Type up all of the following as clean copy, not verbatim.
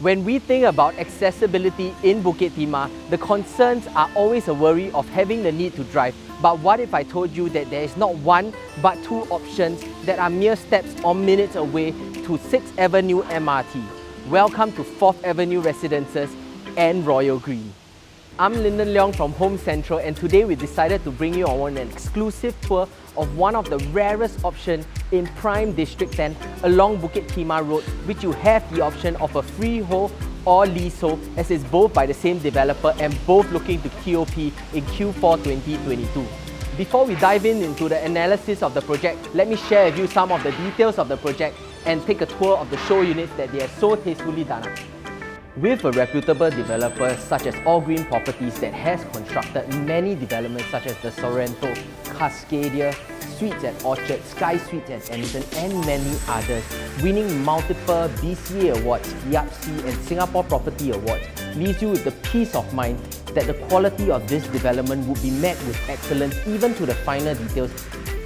When we think about accessibility in Bukit Timah, the concerns are always a worry of having the need to drive. But what if I told you that there is not one but two options that are mere steps or minutes away to Sixth Avenue MRT? Welcome to 4th Avenue Residences and Royal Green. I'm Lyndon Leong from Home Central, and today we decided to bring you on an exclusive tour of one of the rarest options in Prime District 10 along Bukit Timah Road, which you have the option of a freehold or leasehold, as it's both by the same developer and both looking to TOP in Q4 2022. Before we dive into the analysis of the project, let me share with you some of the details of the project and take a tour of the show units that they have so tastefully done up. With a reputable developer such as ALLGREEN Properties that has constructed many developments such as the Sorrento, Cascadia, Suites at Orchard, Skysuites Anson and many others, winning multiple BCA awards, FIABCI and Singapore Property Awards, leaves you with the peace of mind that the quality of this development would be met with excellence even to the finer details,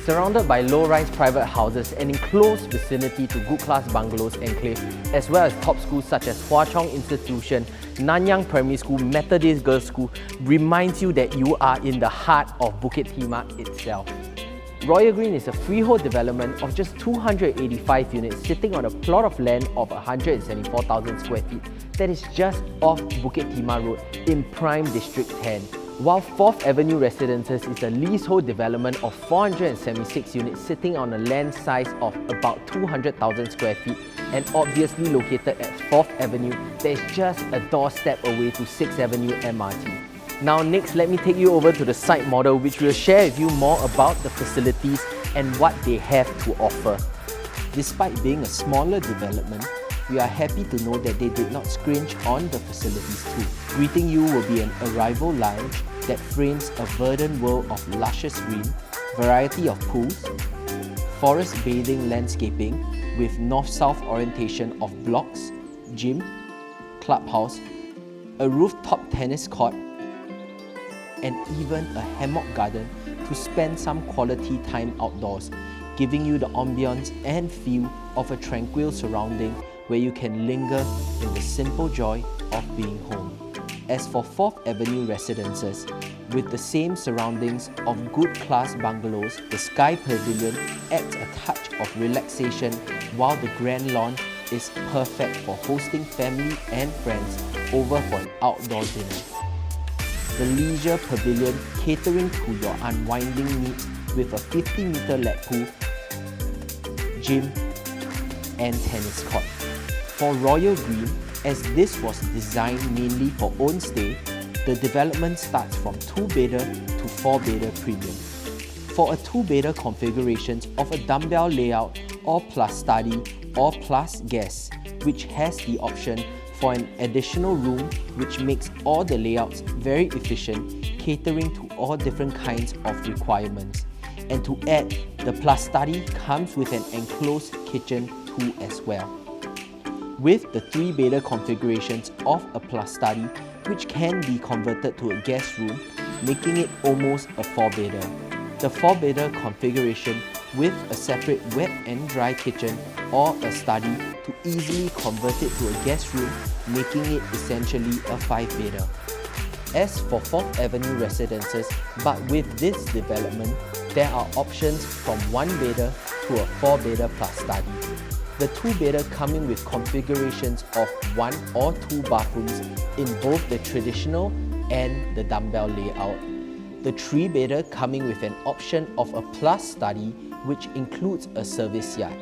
surrounded by low-rise private houses and in close vicinity to good-class bungalows enclave, as well as top schools such as Hwa Chong Institution, Nanyang Primary School, Methodist Girls' School, reminds you that you are in the heart of Bukit Timah itself. Royal Green is a freehold development of just 285 units sitting on a plot of land of 174,000 square feet that is just off Bukit Timah Road in Prime District 10. While 4th Avenue Residences is a leasehold development of 476 units sitting on a land size of about 200,000 square feet and obviously located at 4th Avenue, that is just a doorstep away to 6th Avenue MRT. Now next, let me take you over to the site model, which will share with you more about the facilities and what they have to offer. Despite being a smaller development, we are happy to know that they did not scringe on the facilities too. Greeting you will be an arrival lounge that frames a verdant world of luscious green, variety of pools, forest bathing landscaping with north-south orientation of blocks, gym, clubhouse, a rooftop tennis court, and even a hammock garden to spend some quality time outdoors, giving you the ambience and feel of a tranquil surrounding where you can linger in the simple joy of being home. As for 4th Avenue Residences, with the same surroundings of good class bungalows, the Sky Pavilion adds a touch of relaxation, while the Grand Lawn is perfect for hosting family and friends over for an outdoor dinner. The Leisure Pavilion catering to your unwinding needs with a 50-meter lap pool, gym and tennis court. For Royal Green, as this was designed mainly for own stay, the development starts from 2-bedder to 4-bedder premium. For a 2-bedder configurations of a dumbbell layout or plus study or plus guest, which has the option for an additional room which makes all the layouts very efficient, catering to all different kinds of requirements. And to add, the plus study comes with an enclosed kitchen too as well. With the 3-bedder configurations of a plus study, which can be converted to a guest room, making it almost a 4-bedder. The 4-bedder configuration with a separate wet and dry kitchen or a study to easily convert it to a guest room, making it essentially a 5-bedder. As for 4th Avenue Residences, but with this development, there are options from 1-bedder to a 4-bedder plus study. The 2-bedder coming with configurations of 1 or 2 bathrooms in both the traditional and the dumbbell layout. The 3-bedder coming with an option of a plus study which includes a service yard.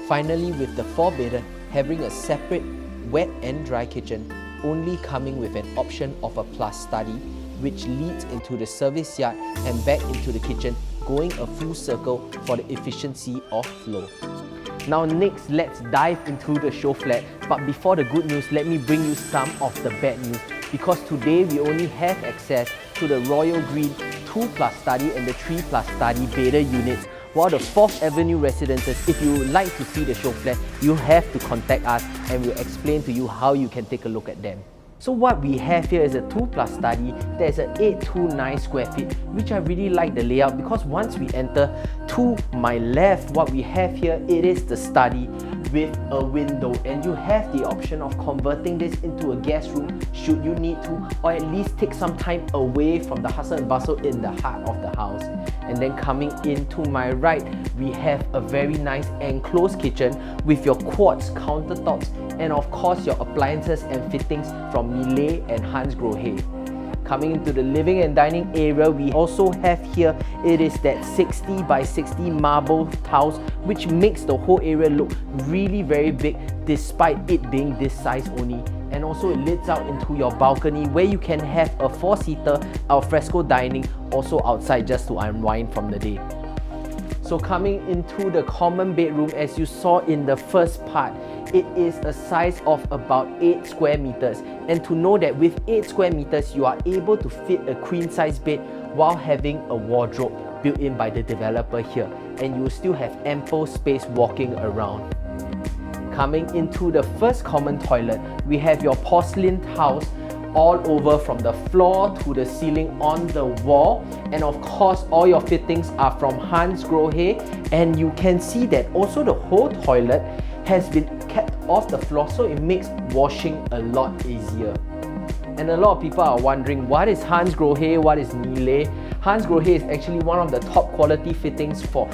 Finally, with the 4-bedder having a separate wet and dry kitchen, only coming with an option of a plus study which leads into the service yard and back into the kitchen, going a full circle for the efficiency of flow. Now next, let's dive into the show flat. But before the good news, let me bring you some of the bad news, because today we only have access to the Royal Green 2+ study and the 3+ study bedder units, while the 4th Avenue Residences, if you would like to see the show flat, you have to contact us and we'll explain to you how you can take a look at them. So what we have here is a 2+study. There's an 829 square feet, which I really like the layout, because once we enter to my left, what we have here, it is the study with a window, and you have the option of converting this into a guest room should you need to, or at least take some time away from the hustle and bustle in the heart of the house. And then coming into my right, we have a very nice enclosed kitchen with your quartz countertops and of course your appliances and fittings from Miele and Hans Grohe. Coming into the living and dining area, we also have here, it is that 60 by 60 marble tiles, which makes the whole area look really very big despite it being this size only. And also it leads out into your balcony where you can have a 4-seater alfresco dining also outside just to unwind from the day. So coming into the common bedroom, as you saw in the first part, it is a size of about 8 square meters. And to know that with 8 square meters, you are able to fit a queen size bed while having a wardrobe built in by the developer here. And you still have ample space walking around. Coming into the first common toilet, we have your porcelain tiles all over from the floor to the ceiling on the wall, and of course all your fittings are from Hans Grohe, and you can see that also the whole toilet has been kept off the floor, so it makes washing a lot easier. And a lot of people are wondering, what is Hans Grohe, what is Miele? Hans Grohe is actually one of the top quality fittings for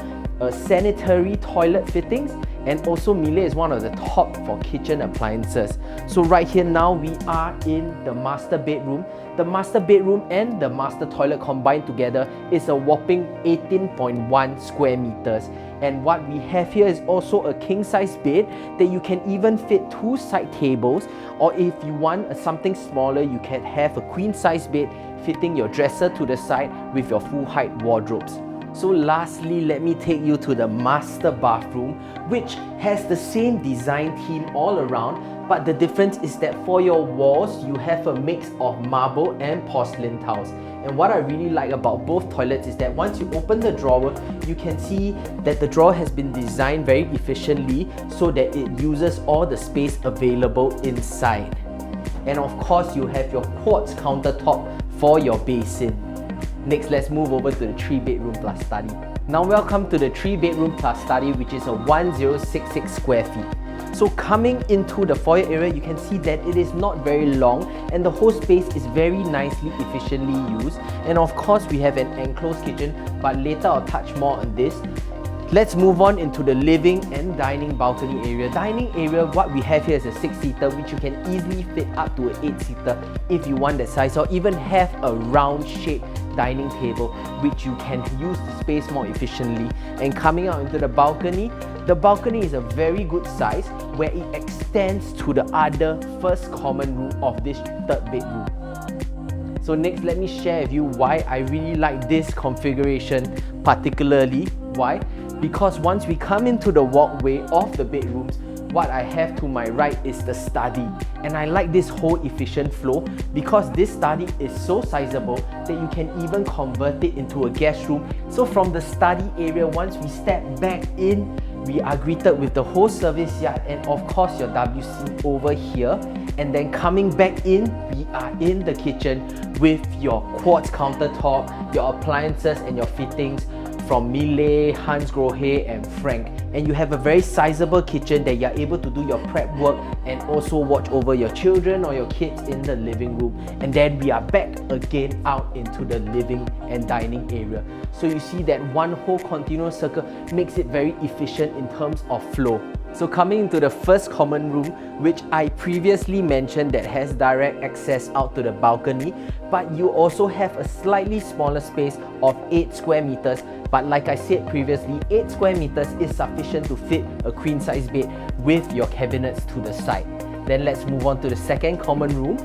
sanitary toilet fittings, and also Miele is one of the top for kitchen appliances. So right here now we are in the master bedroom. The master bedroom and the master toilet combined together is a whopping 18.1 square meters. And what we have here is also a king size bed that you can even fit 2 side tables, or if you want something smaller, you can have a queen size bed fitting your dresser to the side with your full height wardrobes. So lastly, let me take you to the master bathroom, which has the same design theme all around, but the difference is that for your walls, you have a mix of marble and porcelain tiles. And what I really like about both toilets is that once you open the drawer, you can see that the drawer has been designed very efficiently so that it uses all the space available inside. And of course, you have your quartz countertop for your basin. Next, let's move over to the 3-bedroom plus study. Now welcome to the 3-bedroom plus study, which is a 1066 square feet. So coming into the foyer area, you can see that it is not very long and the whole space is very nicely, efficiently used. And of course, we have an enclosed kitchen, but later I'll touch more on this. Let's move on into the living and dining balcony area. Dining area, what we have here is a 6-seater, which you can easily fit up to an 8-seater if you want that size, or even have a round shaped dining table, which you can use the space more efficiently. And coming out into the balcony is a very good size where it extends to the other first common room of this 3rd bedroom. So next, let me share with you why I really like this configuration particularly. Why? Because once we come into the walkway of the bedrooms, what I have to my right is the study. And I like this whole efficient flow because this study is so sizable that you can even convert it into a guest room. So from the study area, once we step back in, we are greeted with the whole service yard and of course your WC over here. And then coming back in, we are in the kitchen with your quartz countertop, your appliances and your fittings from Miele, Hans Grohe and Frank. And you have a very sizable kitchen that you're able to do your prep work and also watch over your children or your kids in the living room. And then we are back again out into the living and dining area. So you see that one whole continuous circle makes it very efficient in terms of flow. So coming into the first common room, which I previously mentioned that has direct access out to the balcony, but you also have a slightly smaller space of 8 square meters. But like I said previously, 8 square meters is sufficient to fit a queen size bed with your cabinets to the side. Then let's move on to the second common room.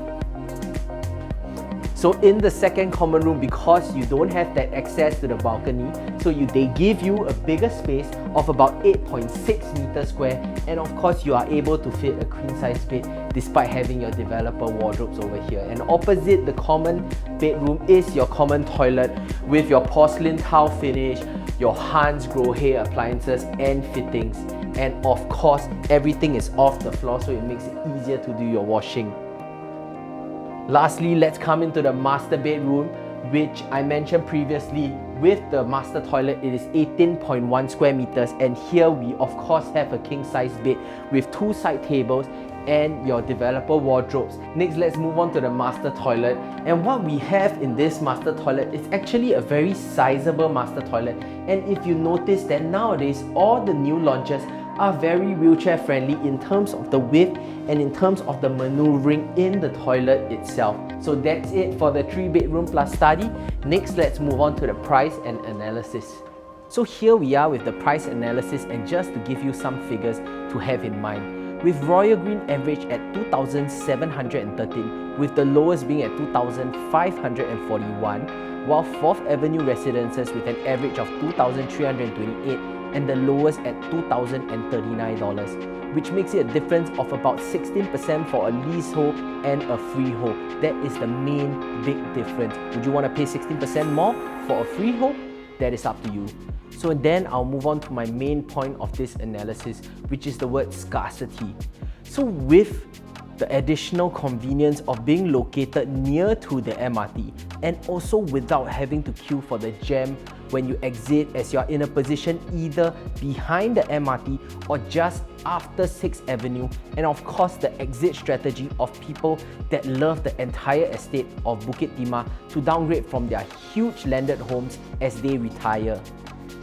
So in the second common room, because you don't have that access to the balcony, so they give you a bigger space of about 8.6 meters square, and of course you are able to fit a queen size bed despite having your developer wardrobes over here. And opposite the common bedroom is your common toilet with your porcelain tile finish, your Hans Grohe appliances and fittings, and of course everything is off the floor, so it makes it easier to do your washing. Lastly, let's come into the master bedroom, which I mentioned previously. With the master toilet, it is 18.1 square meters, and here we of course have a king size bed with 2 side tables and your developer wardrobes. Next, let's move on to the master toilet. And what we have in this master toilet is actually a very sizable master toilet. And if you notice that nowadays all the new launches are very wheelchair friendly in terms of the width and in terms of the maneuvering in the toilet itself. So that's it for the 3-bedroom plus study. Next, let's move on to the price and analysis. So here we are with the price analysis, and just to give you some figures to have in mind. With Royal Green average at 2,713, with the lowest being at 2,541, while 4th Avenue residences with an average of 2,328 and the lowest at $2,039, which makes it a difference of about 16% for a leasehold and a freehold. That is the main big difference. Would you want to pay 16% more for a freehold? That is up to you. So then I'll move on to my main point of this analysis, which is the word scarcity. So with the additional convenience of being located near to the MRT, and also without having to queue for the jam when you exit, as you're in a position either behind the MRT or just after 6th Avenue, and of course the exit strategy of people that love the entire estate of Bukit Timah to downgrade from their huge landed homes as they retire.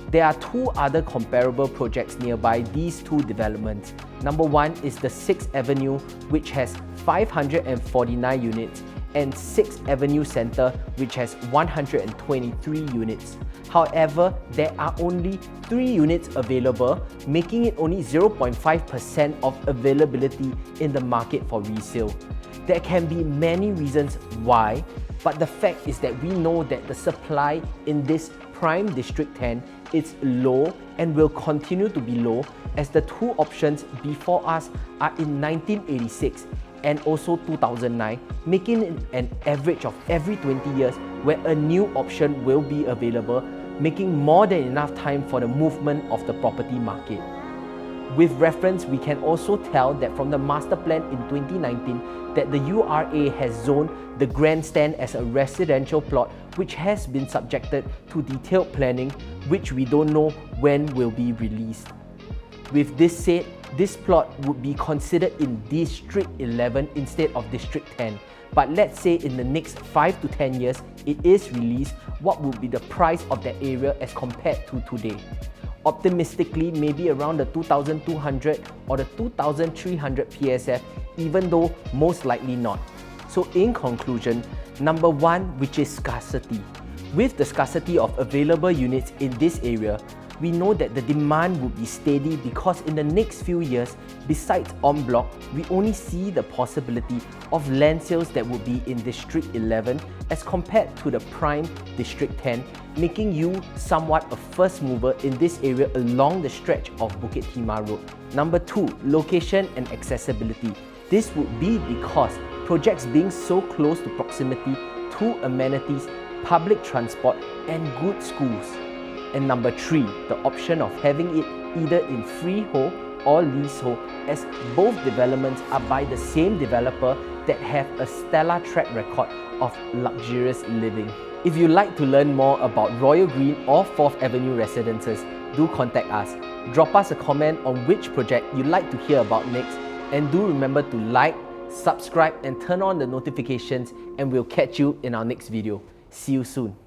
There are 2 other comparable projects nearby these 2 developments. Number 1 is the 6th Avenue, which has 549 units, and 6th Avenue Centre, which has 123 units. However, there are only 3 units available, making it only 0.5% of availability in the market for resale. There can be many reasons why, but the fact is that we know that the supply in this prime District 10 is low and will continue to be low, as the 2 options before us are in 1986 and also 2009, making it an average of every 20 years where a new option will be available, making more than enough time for the movement of the property market. With reference, we can also tell that from the master plan in 2019 that the URA has zoned the grandstand as a residential plot, which has been subjected to detailed planning, which we don't know when will be released. With this said, this plot would be considered in District 11 instead of District 10. But let's say in the next 5 to 10 years it is released, what would be the price of that area as compared to today? Optimistically, maybe around the 2,200 or the 2,300 PSF, even though most likely not. So in conclusion, number 1, which is scarcity. With the scarcity of available units in this area, we know that the demand would be steady, because in the next few years, besides en bloc, we only see the possibility of land sales that would be in District 11 as compared to the prime District 10, making you somewhat a first mover in this area along the stretch of Bukit Timah Road. Number 2, location and accessibility. This would be because projects being so close to proximity to amenities, public transport and good schools. And number 3, the option of having it either in freehold or leasehold, as both developments are by the same developer that have a stellar track record of luxurious living. If you'd like to learn more about Royal Green or 4th Avenue residences, do contact us. Drop us a comment on which project you'd like to hear about next, and do remember to like, subscribe and turn on the notifications, and we'll catch you in our next video. See you soon.